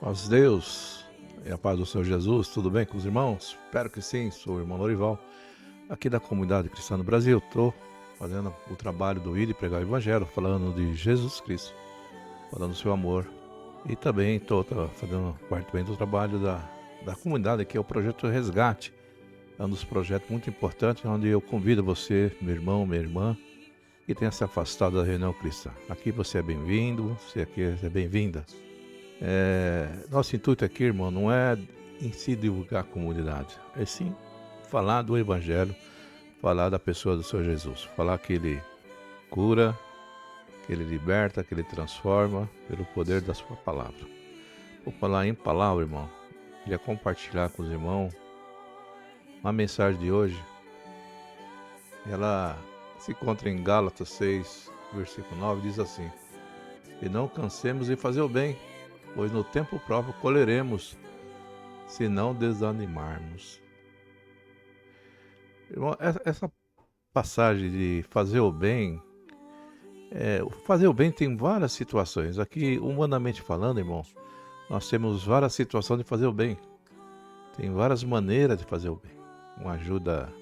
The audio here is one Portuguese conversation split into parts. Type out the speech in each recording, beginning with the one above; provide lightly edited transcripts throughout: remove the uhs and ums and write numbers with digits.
Paz de Deus e a paz do Senhor Jesus, tudo bem com os irmãos? Espero que sim, sou o irmão Lorival, aqui da Comunidade Cristã no Brasil. Estou fazendo o trabalho do ir e pregar o Evangelho, falando de Jesus Cristo, falando do seu amor. E também estou fazendo parte bem do trabalho da comunidade, que é o Projeto Resgate. É um dos projetos muito importantes, onde eu convido você, meu irmão, minha irmã, que tenha se afastado da reunião cristã. Aqui você é bem-vindo, você aqui é bem-vinda. Nosso intuito aqui, irmão, não é em si divulgar a comunidade, é sim falar do Evangelho, falar da pessoa do Senhor Jesus, falar que Ele cura, que Ele liberta, que Ele transforma pelo poder da sua palavra. Vou falar em palavra, irmão, queria compartilhar com os irmãos uma mensagem de hoje. Ela se encontra em Gálatas 6, versículo 9, diz assim: e não cansemos de fazer o bem, pois no tempo próprio colheremos, se não desanimarmos. Irmão, essa passagem de fazer o bem tem várias situações. Aqui, humanamente falando, irmão, nós temos várias situações de fazer o bem. Tem várias maneiras de fazer o bem. Uma ajuda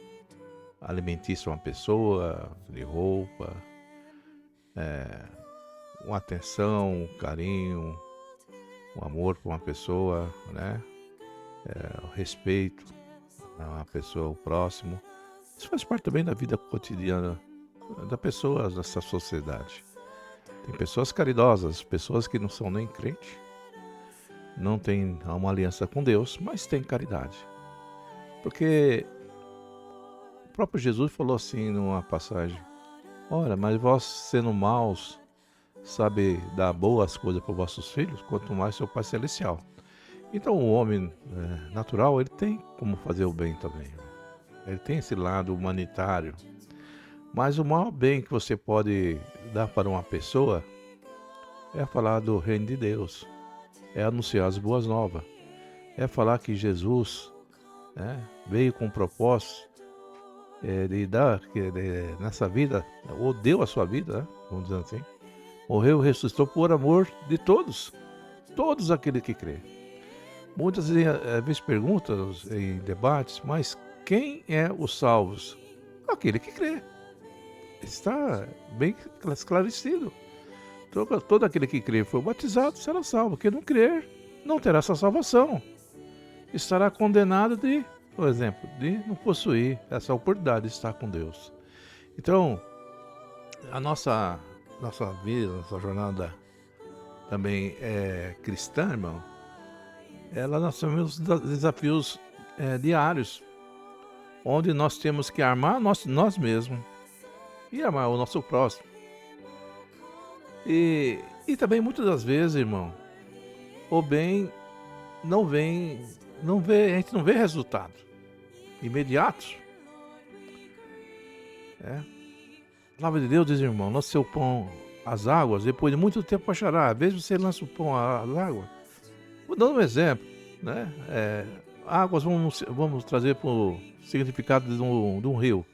alimentícia a uma pessoa, de roupa, uma atenção, um carinho, um amor por uma pessoa, né? O respeito a uma pessoa, o próximo. Isso faz parte também da vida cotidiana da pessoa, dessa sociedade. Tem pessoas caridosas, pessoas que não são nem crentes, não têm uma aliança com Deus, mas têm caridade. Porque o próprio Jesus falou assim numa passagem: ora, mas vós sendo maus, sabe dar boas coisas para os vossos filhos, quanto mais seu Pai Celestial. Então o homem natural, ele tem como fazer o bem também. Ele tem esse lado humanitário. Mas o maior bem que você pode dar para uma pessoa é falar do reino de Deus, é anunciar as boas novas, é falar que Jesus veio com o propósito de dar nessa vida, ou deu a sua vida, vamos dizer assim, morreu e ressuscitou por amor de todos aqueles que crêem. Muitas vezes perguntam em debates, mas quem é os salvos? Aquele que crê. Está bem esclarecido. Todo aquele que crê e foi batizado será salvo. Quem não crer não terá essa salvação. Estará condenado por exemplo, de não possuir essa oportunidade de estar com Deus. Então, a nossa vida, nossa jornada também cristã, irmão, nós temos desafios diários, onde nós temos que armar nós mesmos e amar o nosso próximo. E também muitas das vezes, irmão, o bem a gente não vê resultado imediato. A palavra de Deus diz, irmão, lança seu pão às águas, depois de muito tempo achará. Às vezes você lança o pão às águas. Vou dar um exemplo, né? Águas vamos trazer para o significado de um rio.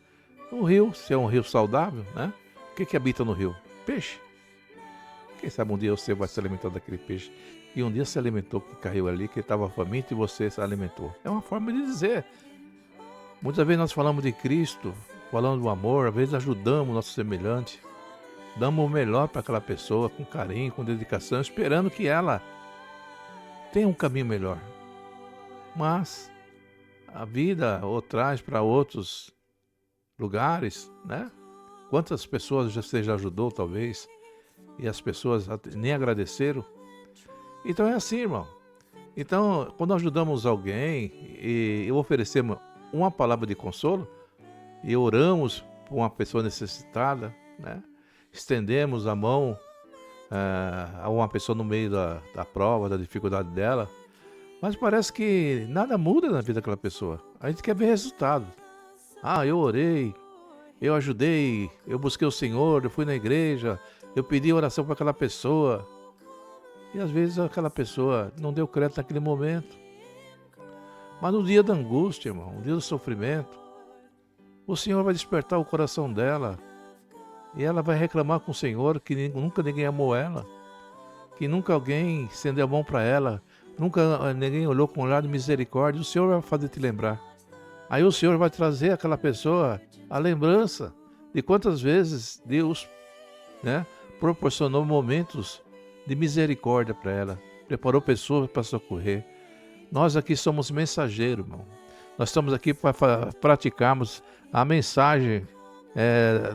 Um rio, se é um rio saudável, né? O que habita no rio? Peixe. Quem sabe um dia você vai se alimentar daquele peixe. E um dia se alimentou, que caiu ali, que estava faminto e você se alimentou. É uma forma de dizer. Muitas vezes nós falamos de Cristo, falando do amor, às vezes ajudamos o nosso semelhante. Damos o melhor para aquela pessoa, com carinho, com dedicação, esperando que ela tenha um caminho melhor. Mas a vida ou traz para outros lugares, né? Quantas pessoas você já ajudou, talvez, e as pessoas nem agradeceram. Então é assim, irmão. Então, quando ajudamos alguém e oferecemos uma palavra de consolo e oramos por uma pessoa necessitada, né? Estendemos a mão a uma pessoa no meio da prova, da dificuldade dela, mas parece que nada muda na vida daquela pessoa. A gente quer ver resultado. Eu orei, eu ajudei, eu busquei o Senhor, eu fui na igreja, eu pedi oração para aquela pessoa. E às vezes aquela pessoa não deu crédito naquele momento. Mas no dia da angústia, irmão, no dia do sofrimento, o Senhor vai despertar o coração dela. E ela vai reclamar com o Senhor que nunca ninguém amou ela. Que nunca alguém estendeu a mão para ela nunca ninguém olhou com um olhar de misericórdia, o Senhor vai fazer te lembrar. Aí o Senhor vai trazer àquela pessoa a lembrança de quantas vezes Deus, né, proporcionou momentos de misericórdia para ela, preparou pessoas para socorrer. Nós aqui somos mensageiros, irmão. Nós estamos aqui para praticarmos a mensagem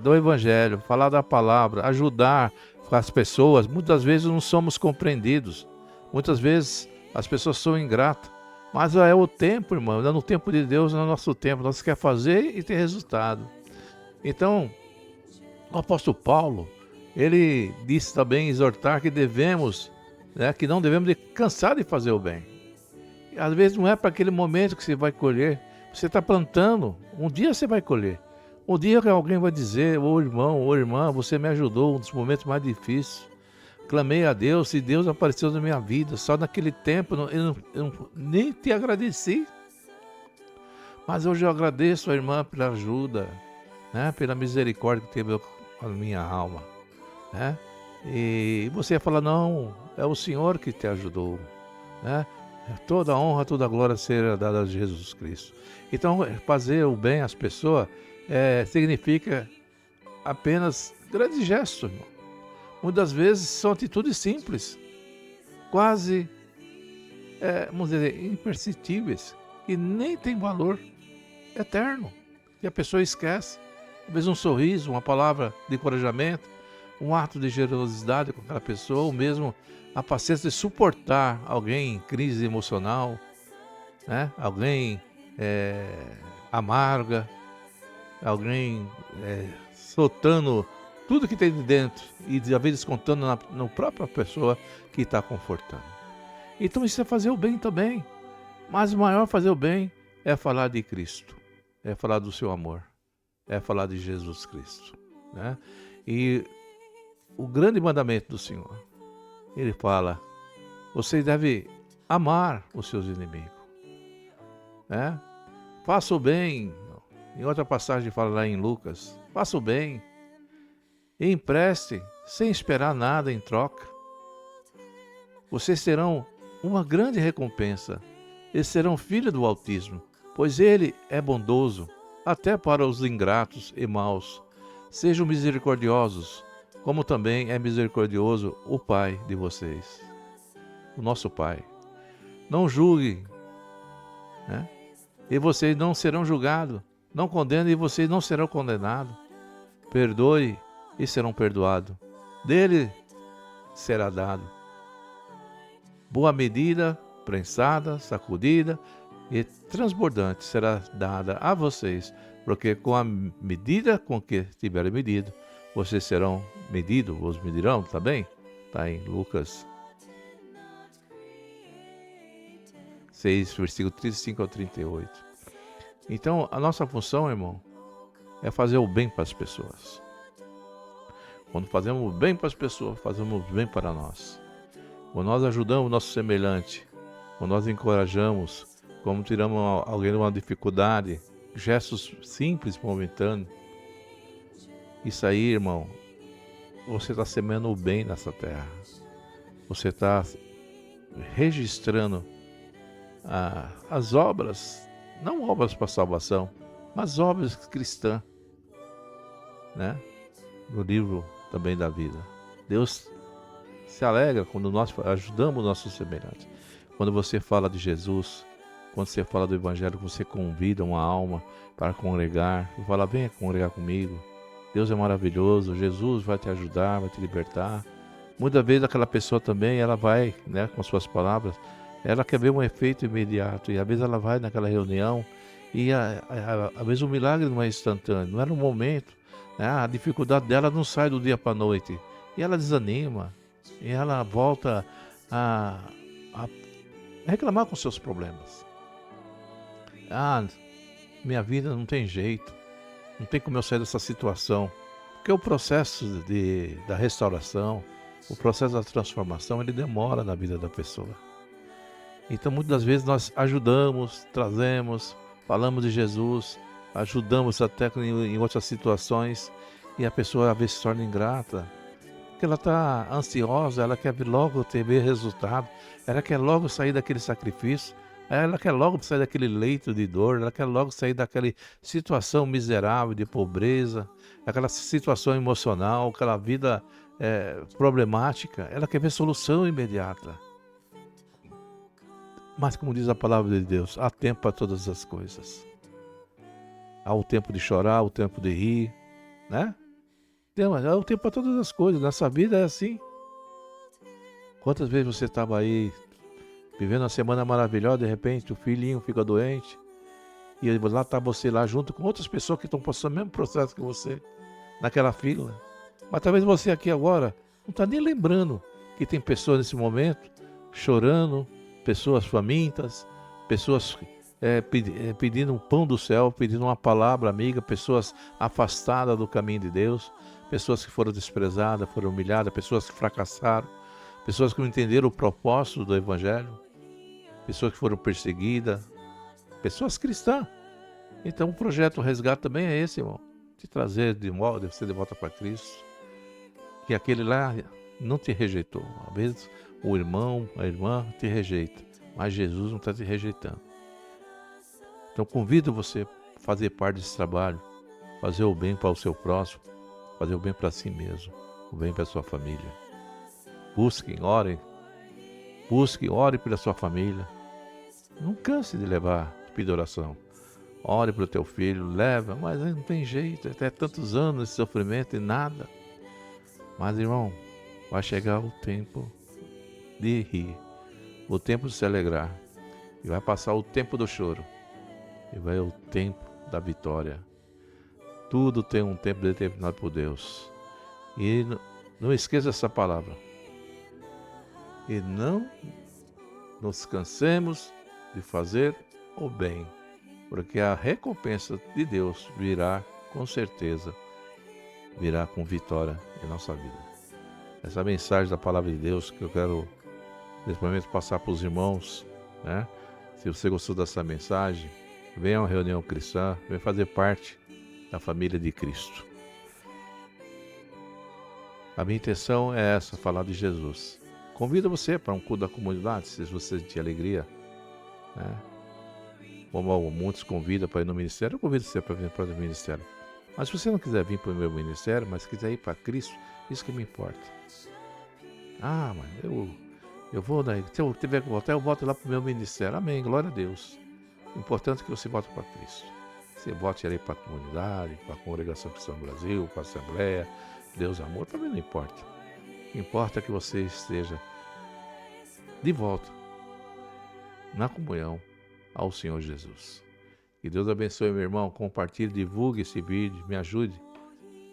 do Evangelho, falar da palavra, ajudar as pessoas. Muitas vezes não somos compreendidos, muitas vezes as pessoas são ingratas, mas é o tempo, irmão, é no tempo de Deus, não é no nosso tempo. Nós queremos fazer e ter resultado. Então, o apóstolo Paulo, ele disse também, exortar que devemos, né, que não devemos cansar de fazer o bem. E às vezes não é para aquele momento que você vai colher. Você está plantando, um dia você vai colher. Um dia que alguém vai dizer, ô irmão, ô irmã, você me ajudou um dos momentos mais difíceis. Clamei a Deus e Deus apareceu na minha vida. Só naquele tempo eu nem te agradeci. Mas hoje eu agradeço a irmã pela ajuda, né, pela misericórdia que teve com a minha alma. Né? E você ia falar, não, é o Senhor que te ajudou. Né? Toda a honra, toda a glória será dada a Jesus Cristo. Então, fazer o bem às pessoas significa apenas grandes gestos, irmão. Muitas vezes são atitudes simples, quase, vamos dizer, imperceptíveis, que nem tem valor eterno, que a pessoa esquece. Às vezes um sorriso, uma palavra de encorajamento, um ato de generosidade com aquela pessoa, ou mesmo a paciência de suportar alguém em crise emocional, né? Alguém amarga, alguém soltando tudo que tem de dentro e às vezes contando na própria pessoa que está confortando. Então isso é fazer o bem também, mas o maior fazer o bem é falar de Cristo, é falar do seu amor, é falar de Jesus Cristo, né? E o grande mandamento do Senhor, ele fala, você deve amar os seus inimigos, né? Faça o bem. Em outra passagem fala lá em Lucas, faça o bem e empreste sem esperar nada em troca. Vocês terão uma grande recompensa. Eles serão filhos do Altíssimo, pois ele é bondoso até para os ingratos e maus. Sejam misericordiosos, como também é misericordioso o Pai de vocês, o nosso Pai. Não julguem, né? E vocês não serão julgados. Não condenem e vocês não serão condenados. Perdoe e serão perdoados. Dele será dado. Boa medida, prensada, sacudida e transbordante será dada a vocês, porque com a medida com que tiverem medido, vocês serão medidos, os medirão também. Está em Lucas 6, versículo 35 ao 38. Então, a nossa função, irmão, é fazer o bem para as pessoas. Quando fazemos o bem para as pessoas, fazemos o bem para nós. Quando nós ajudamos o nosso semelhante, quando nós encorajamos, quando tiramos alguém de uma dificuldade, gestos simples, momentâneos, isso aí, irmão, você está semeando o bem nessa terra. Você está registrando as obras, não obras para salvação, mas obras cristãs, né? No livro também da vida. Deus se alegra quando nós ajudamos o nosso semelhante. Quando você fala de Jesus, quando você fala do Evangelho, você convida uma alma para congregar, e fala, venha congregar comigo. Deus é maravilhoso, Jesus vai te ajudar, vai te libertar. Muitas vezes aquela pessoa também, ela vai, né, com suas palavras, ela quer ver um efeito imediato, e às vezes ela vai naquela reunião, e às vezes o milagre não é instantâneo, não é no momento, né? A dificuldade dela não sai do dia para a noite, e ela desanima, e ela volta a reclamar com seus problemas. Minha vida não tem jeito, não tem como eu sair dessa situação, porque o processo da restauração, o processo da transformação, ele demora na vida da pessoa. Então, muitas das vezes nós ajudamos, trazemos, falamos de Jesus, ajudamos até em outras situações, e a pessoa às vezes se torna ingrata, porque ela está ansiosa, ela quer logo ter resultado, ela quer logo sair daquele sacrifício, ela quer logo sair daquele leito de dor, ela quer logo sair daquela situação miserável de pobreza, aquela situação emocional, aquela vida problemática, ela quer ver solução imediata. Mas como diz a palavra de Deus, há tempo para todas as coisas. Há o tempo de chorar, o tempo de rir, né? Há o tempo para todas as coisas. Nessa vida é assim. Quantas vezes você estava aí vivendo uma semana maravilhosa, de repente o filhinho fica doente, e lá está você lá junto com outras pessoas que estão passando o mesmo processo que você, naquela fila. Mas talvez você aqui agora não está nem lembrando que tem pessoas nesse momento chorando, pessoas famintas, pessoas pedindo um pão do céu, pedindo uma palavra amiga, pessoas afastadas do caminho de Deus, pessoas que foram desprezadas, foram humilhadas, pessoas que fracassaram, pessoas que não entenderam o propósito do Evangelho, pessoas que foram perseguidas, pessoas cristãs. Então o projeto Resgate também é esse, irmão, te trazer você de volta para Cristo, que aquele lá não te rejeitou. Às vezes o irmão, a irmã te rejeita, mas Jesus não está te rejeitando. Então convido você a fazer parte desse trabalho, fazer o bem para o seu próximo, fazer o bem para si mesmo, o bem para a sua família. Busquem, orem pela sua família. Não canse de pedir oração. Ore para o teu filho, leva, mas não tem jeito, até tantos anos de sofrimento e nada. Mas irmão, vai chegar o tempo de rir, o tempo de se alegrar, e vai passar o tempo do choro, e vai o tempo da vitória. Tudo tem um tempo determinado por Deus. E não esqueça essa palavra. E não nos cansemos de fazer o bem, porque a recompensa de Deus virá com certeza, virá com vitória em nossa vida. Essa mensagem da palavra de Deus que eu quero nesse momento passar para os irmãos, né? Se você gostou dessa mensagem, venha a uma reunião cristã, venha fazer parte da família de Cristo. A minha intenção é essa, falar de Jesus. Convido você para um culto da comunidade, se você sentir alegria, né? Como muitos convidam para ir no ministério, eu convido você para vir para o ministério. Mas se você não quiser vir para o meu ministério, mas quiser ir para Cristo, isso que me importa. Ah, mas eu vou daí. Se eu tiver que voltar, eu volto lá para o meu ministério. Amém, glória a Deus. O importante é que você volte para Cristo. Você volte ali para a comunidade, para a Congregação Cristã do Brasil, para a Assembleia, Deus Amor, também não importa. O que importa é que você esteja de volta na comunhão ao Senhor Jesus. Que Deus abençoe, meu irmão. Compartilhe, divulgue esse vídeo, me ajude.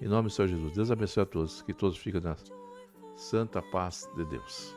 Em nome do Senhor Jesus. Deus abençoe a todos. Que todos fiquem na santa paz de Deus.